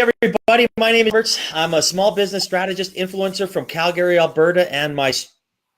everybody. My name is Bert. I'm a small business strategist influencer from Calgary, Alberta, and my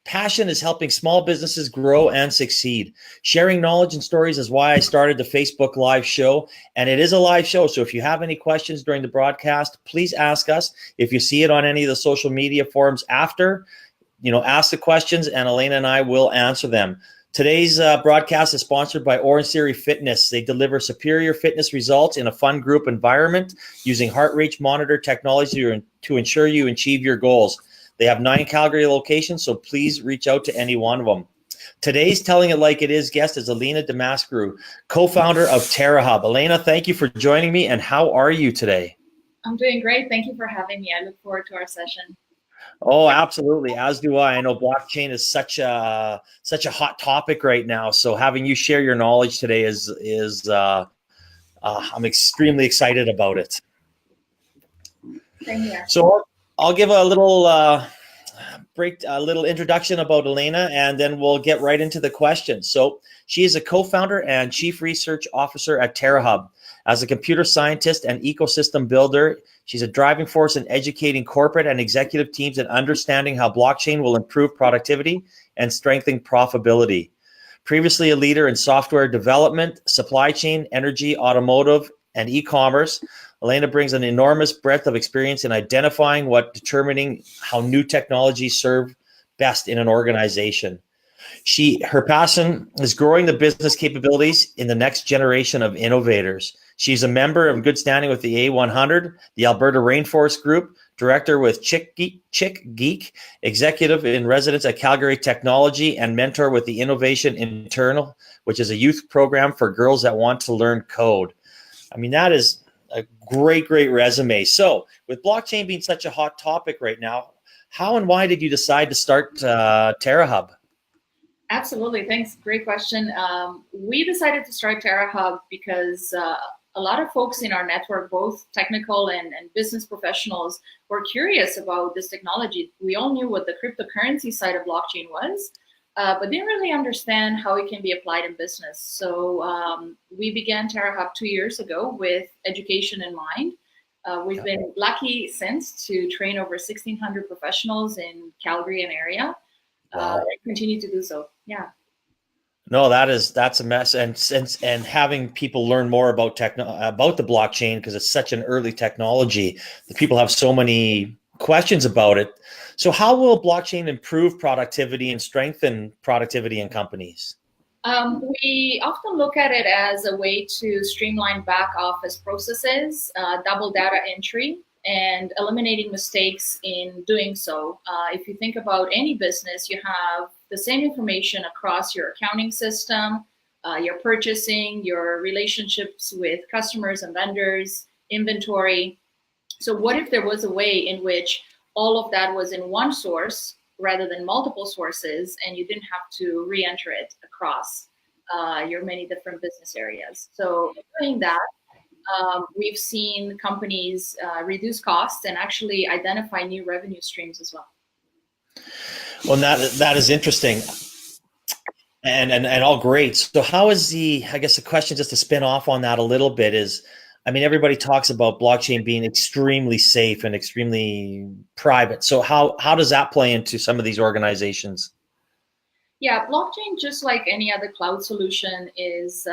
passion is helping small businesses grow and succeed. Sharing knowledge and stories is why I started the Facebook Live show, and it is a live show. So if you have any questions during the broadcast, please ask us. If you see it on any of the social media forums after, ask the questions, and Elena and I will answer them. Today's broadcast is sponsored by Orangetheory Fitness. They deliver superior fitness results in a fun group environment using heart rate monitor technology to ensure you achieve your goals. They have 9 Calgary locations, so please reach out to any one of them. Today's Telling It Like It Is guest is Elena Dumitrascu, co-founder of TerraHub. Elena, thank you for joining me, and how are you today? I'm doing great. Thank you for having me. I look forward to our session. Oh, absolutely. As do I. I know blockchain is such a hot topic right now. So having you share your knowledge today is I'm extremely excited about it. Same here. So I'll give a little little introduction about Elena, and then we'll get right into the questions. So she is a co-founder and chief research officer at TerraHub. As a computer scientist and ecosystem builder, she's a driving force in educating corporate and executive teams and understanding how blockchain will improve productivity and strengthen profitability. Previously a leader in software development, supply chain, energy, automotive, and e-commerce, Elena brings an enormous breadth of experience in identifying determining how new technologies serve best in an organization. Her passion is growing the business capabilities in the next generation of innovators. She's a member of good standing with the A100, the Alberta Rainforest Group, director with Chick Geek, executive in residence at Calgary Technology, and mentor with the Innovation Internal, which is a youth program for girls that want to learn code. I mean, that is a great resume. So with blockchain being such a hot topic right now, how and why did you decide to start TerraHub? Absolutely. Thanks. Great question. We decided to start TerraHub because a lot of folks in our network, both technical and business professionals, were curious about this technology. We all knew what the cryptocurrency side of blockchain was, but didn't really understand how it can be applied in business. So we began TerraHub 2 years ago with education in mind. We've been lucky since to train over 1,600 professionals in Calgary and area. Wow. Continue to do so. Yeah. No, that's a mess, and having people learn more about the blockchain, because it's such an early technology that people have so many questions about it. So how will blockchain improve productivity and strengthen productivity in companies? We often look at it as a way to streamline back office processes, double data entry, and eliminating mistakes in doing so. If you think about any business, you have the same information across your accounting system, your purchasing, your relationships with customers and vendors, inventory. So what if there was a way in which all of that was in one source rather than multiple sources, and you didn't have to re-enter it across your many different business areas? So doing that, we've seen companies reduce costs and actually identify new revenue streams as well. Well, that is interesting, and all great. So how is I guess the question, just to spin off on that a little bit, is, I mean, everybody talks about blockchain being extremely safe and extremely private. So how does that play into some of these organizations? Yeah, blockchain, just like any other cloud solution, is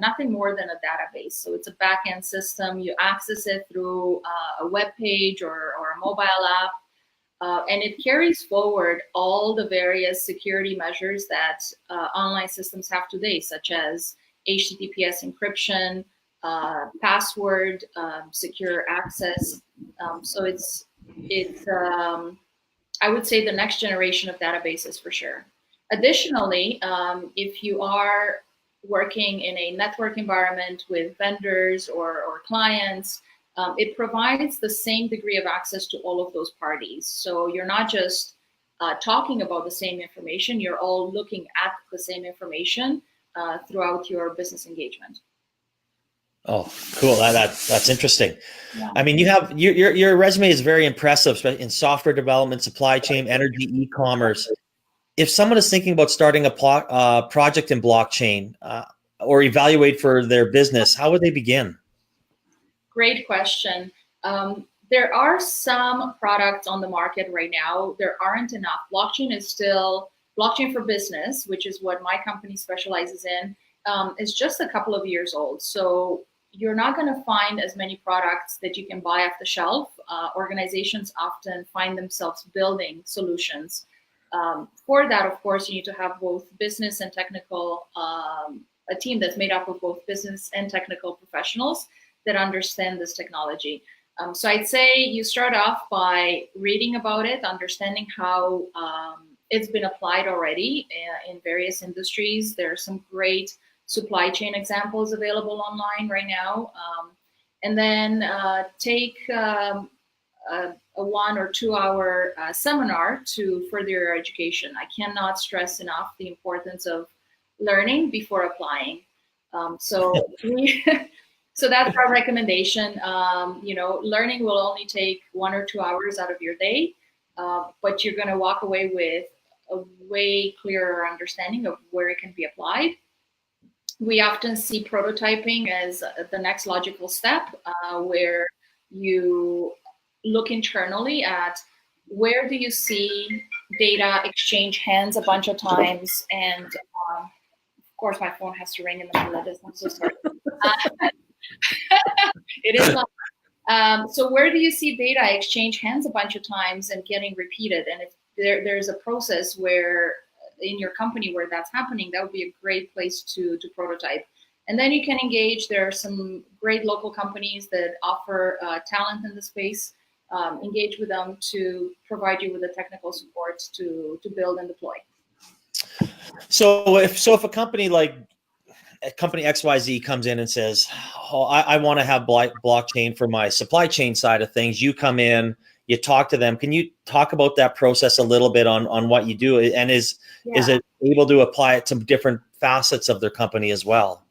nothing more than a database. So it's a back-end system. You access it through a web page or a mobile app, and it carries forward all the various security measures that online systems have today, such as HTTPS encryption, password, secure access. So it's I would say the next generation of databases for sure. Additionally, if you are working in a network environment with vendors or clients, it provides the same degree of access to all of those parties. So you're not just talking about the same information, you're all looking at the same information throughout your business engagement. Oh, cool. That's interesting. Yeah. I mean, your resume is very impressive, especially in software development, supply chain, energy, e-commerce. If someone is thinking about starting a project in blockchain or evaluate for their business, how would they begin? great question. There are some products on the market right now. There aren't enough. Blockchain is still blockchain for business, which is what my company specializes in. Is just a couple of years old. So you're not going to find as many products that you can buy off the shelf. Organizations often find themselves building solutions. For that, of course, you need to have both business and technical, a team that's made up of both business and technical professionals that understand this technology. So I'd say you start off by reading about it, understanding how it's been applied already in various industries. There are some great supply chain examples available online right now. And then take a 1 or 2 hour seminar to further your education. I cannot stress enough the importance of learning before applying. So that's our recommendation. Learning will only take 1 or 2 hours out of your day, but you're going to walk away with a way clearer understanding of where it can be applied. We often see prototyping as the next logical step, where you look internally at where do you see data exchange hands a bunch of times. And of course, my phone has to ring in the middle of this. I'm so sorry. It is not. So where do you see data exchange hands a bunch of times and getting repeated? And if there's a process where in your company where that's happening, that would be a great place to prototype. And then you can engage. There are some great local companies that offer talent in the space. Engage with them to provide you with the technical support to build and deploy. So if a company like company XYZ comes in and says, oh, I want to have blockchain for my supply chain side of things, you come in, you talk to them. Can you talk about that process a little bit on what you do? And is it able to apply it to different facets of their company as well?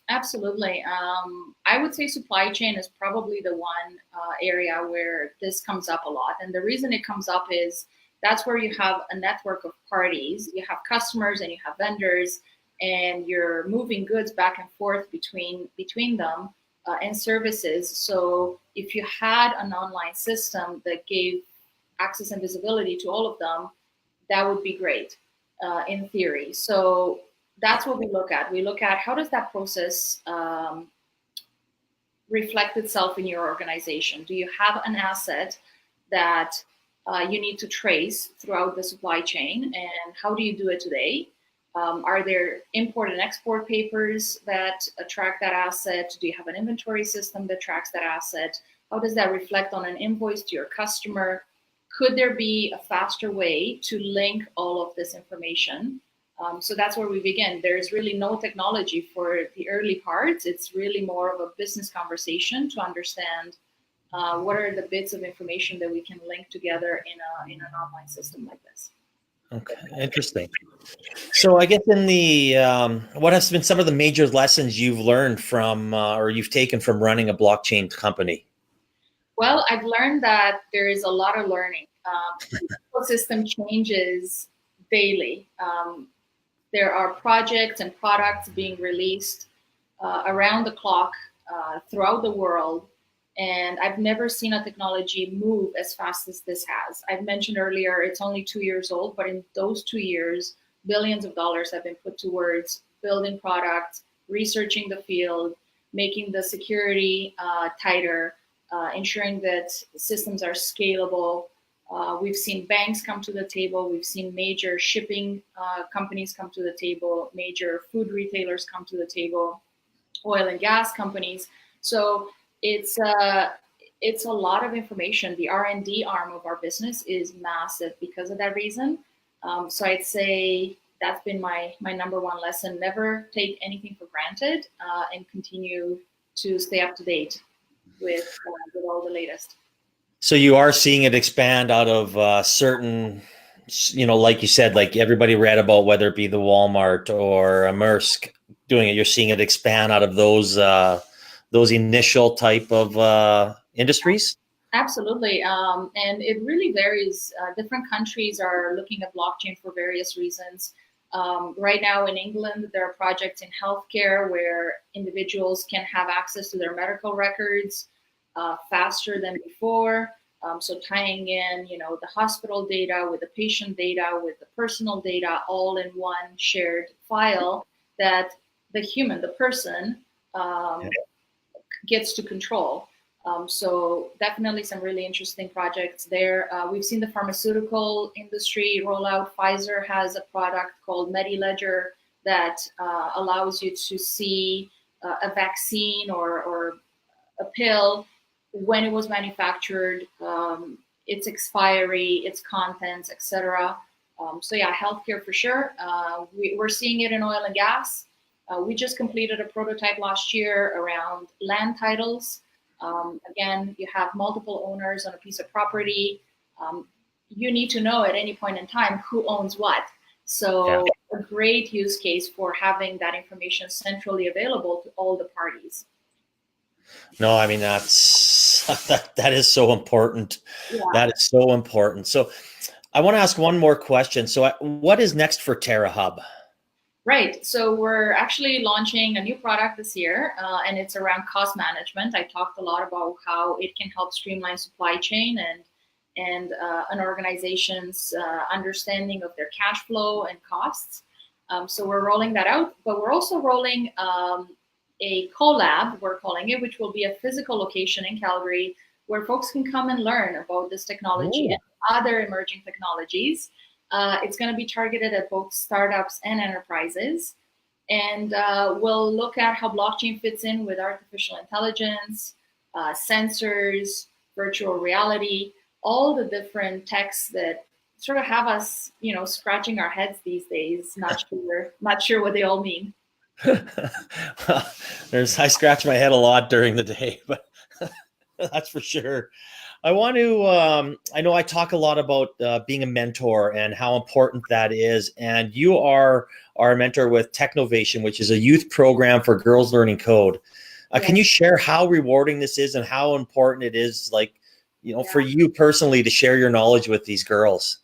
Absolutely. I would say supply chain is probably the one area where this comes up a lot. And the reason it comes up is that's where you have a network of parties. You have customers and you have vendors, and you're moving goods back and forth between them and services. So if you had an online system that gave access and visibility to all of them, that would be great in theory. So that's what we look at. We look at how does that process reflect itself in your organization? Do you have an asset that you need to trace throughout the supply chain? And how do you do it today? Are there import and export papers that track that asset? Do you have an inventory system that tracks that asset? How does that reflect on an invoice to your customer? Could there be a faster way to link all of this information? So that's where we begin. There's really no technology for the early parts. It's really more of a business conversation to understand what are the bits of information that we can link together in an online system like this. Okay, interesting. So I guess in the what has been some of the major lessons you've learned from or you've taken from running a blockchain company? Well, I've learned that there is a lot of learning. The ecosystem changes daily. There are projects and products being released around the clock throughout the world. And I've never seen a technology move as fast as this has. I've mentioned earlier, it's only 2 years old, but in those 2 years, billions of dollars have been put towards building products, researching the field, making the security tighter, ensuring that systems are scalable. We've seen banks come to the table. We've seen major shipping companies come to the table, major food retailers come to the table, oil and gas companies. So it's a lot of information. The R&D arm of our business is massive because of that reason. So I'd say that's been my number one lesson. Never take anything for granted and continue to stay up to date with all the latest. So you are seeing it expand out of certain, like you said, like everybody read about, whether it be the Walmart or a Maersk doing it. You're seeing it expand out of those initial type of industries? Absolutely. And it really varies. Different countries are looking at blockchain for various reasons. Right now in England, there are projects in healthcare where individuals can have access to their medical records faster than before. So tying in, the hospital data with the patient data, with the personal data, all in one shared file that the human, the person, gets to control. So definitely some really interesting projects there. We've seen the pharmaceutical industry roll out. Pfizer has a product called MediLedger that allows you to see a vaccine or a pill, when it was manufactured, its expiry, its contents, etc. So yeah, healthcare for sure. We're seeing it in oil and gas. We just completed a prototype last year around land titles. Again, you have multiple owners on a piece of property. You need to know at any point in time who owns what. So a great use case for having that information centrally available to all the parties. No, I mean, that is so important. Yeah. That is so important. So I want to ask one more question. So what is next for TerraHub? Right. So we're actually launching a new product this year, and it's around cost management. I talked a lot about how it can help streamline supply chain and an organization's understanding of their cash flow and costs. So we're rolling that out, but we're also rolling a collab, we're calling it, which will be a physical location in Calgary where folks can come and learn about this technology and other emerging technologies. It's going to be targeted at both startups and enterprises. And we'll look at how blockchain fits in with artificial intelligence, sensors, virtual reality, all the different techs that sort of have us, scratching our heads these days, not sure what they all mean. Well, I scratch my head a lot during the day, but that's for sure. I want to, I know I talk a lot about being a mentor and how important that is. And you are our mentor with Technovation, which is a youth program for girls learning code. Can you share how rewarding this is and how important it is, for you personally to share your knowledge with these girls?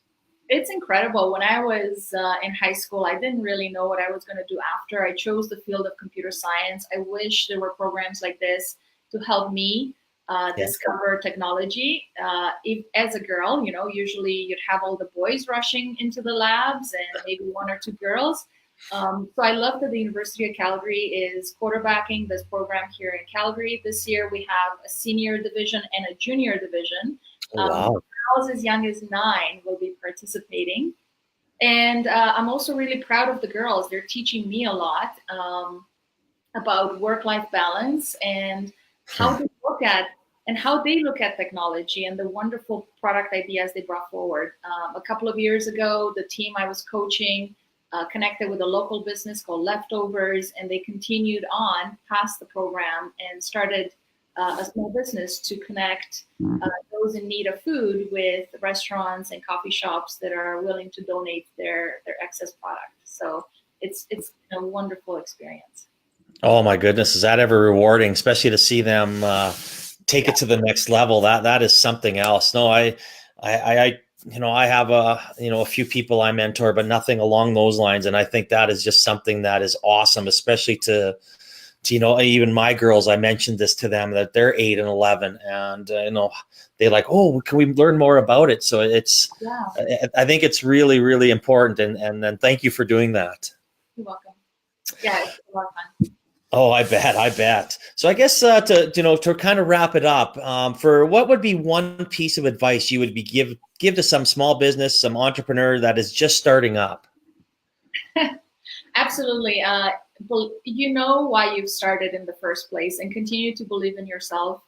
It's incredible. When I was in high school, I didn't really know what I was going to do after. I chose the field of computer science. I wish there were programs like this to help me discover technology. If, as a girl, usually you'd have all the boys rushing into the labs and maybe one or two girls. So I love that the University of Calgary is quarterbacking this program here in Calgary. This year we have a senior division and a junior division. Wow. Girls as young as 9 will be participating. And I'm also really proud of the girls. They're teaching me a lot about work-life balance and how to look at and how they look at technology and the wonderful product ideas they brought forward. A couple of years ago, the team I was coaching connected with a local business called Leftovers, and they continued on past the program and started a small business to connect those in need of food with restaurants and coffee shops that are willing to donate their excess product. So it's a wonderful experience. Oh my goodness, is that ever rewarding, especially to see them take it to the next level? That is something else. No, I have a few people I mentor, but nothing along those lines. And I think that is just something that is awesome, especially to even my girls. I mentioned this to them that they're 8 and 11, and they're like, oh, can we learn more about it? So I think it's really, really important. And then thank you for doing that. You're welcome. Yeah, it's a lot of fun. Oh, I bet. So I guess to kind of wrap it up, for what would be one piece of advice you would be give to some small business, some entrepreneur that is just starting up? Absolutely. You know why you've started in the first place, and continue to believe in yourself.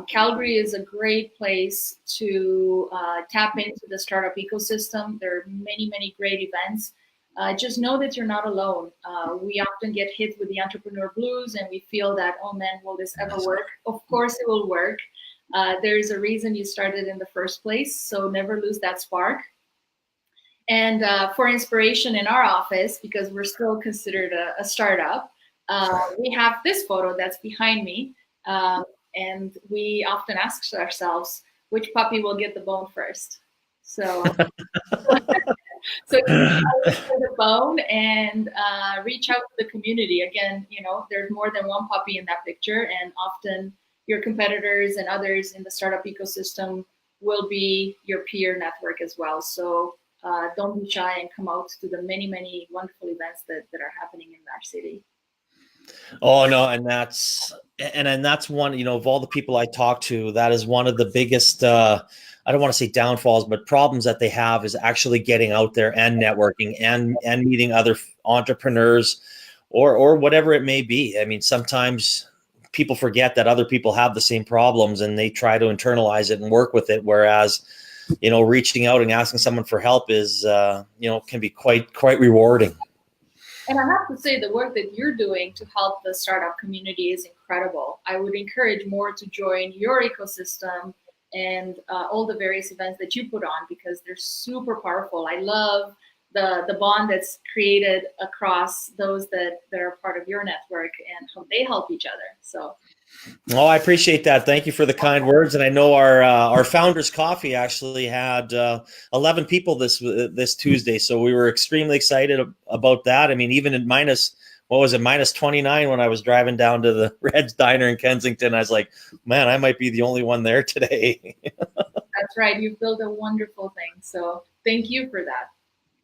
Calgary is a great place to tap into the startup ecosystem. There are many, many great events. Just know that you're not alone. We often get hit with the entrepreneur blues and we feel that, oh man, will this ever work? Of course it will work. There's a reason you started in the first place, so never lose that spark. And for inspiration in our office, because we're still considered a startup, we have this photo that's behind me. And we often ask ourselves, which puppy will get the bone first? So So for the bone and reach out to the community. Again, there's more than one puppy in that picture, and often your competitors and others in the startup ecosystem will be your peer network as well. So don't be shy and come out to the many, many wonderful events that are happening in our city. Oh no, and that's one, of all the people I talk to, that is one of the biggest I don't want to say downfalls, but problems that they have is actually getting out there and networking and meeting other entrepreneurs or whatever it may be. I mean, sometimes people forget that other people have the same problems and they try to internalize it and work with it, whereas reaching out and asking someone for help is can be quite rewarding. And I have to say, the work that you're doing to help the startup community is incredible. I would encourage more to join your ecosystem and all the various events that you put on, because they're super powerful. I love the bond that's created across those that are part of your network and how they help each other. So. Oh, I appreciate that. Thank you for the kind words. And I know our founders coffee actually had 11 people this Tuesday, so we were extremely excited about that. I mean, even in minus 29 when I was driving down to the Red's Diner in Kensington, I was like, man, I might be the only one there today. That's right. You've built a wonderful thing. So thank you for that.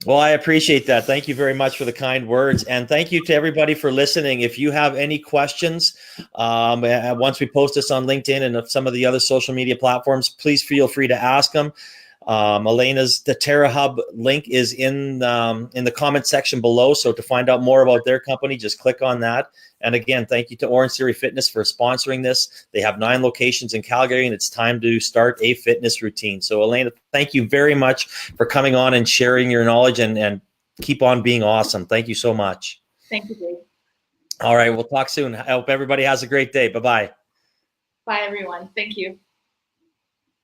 Well, I appreciate that. Thank you very much for the kind words. And thank you to everybody for listening. If you have any questions, once we post this on LinkedIn and some of the other social media platforms, please feel free to ask them. The TerraHub link is in the comment section below. So to find out more about their company, just click on that. And again, thank you to Orangetheory Fitness for sponsoring this. They have 9 locations in Calgary, and it's time to start a fitness routine. So Elena, thank you very much for coming on and sharing your knowledge, and keep on being awesome. Thank you so much. Thank you, Jade. All right, we'll talk soon. I hope everybody has a great day. Bye-bye. Bye, everyone. Thank you.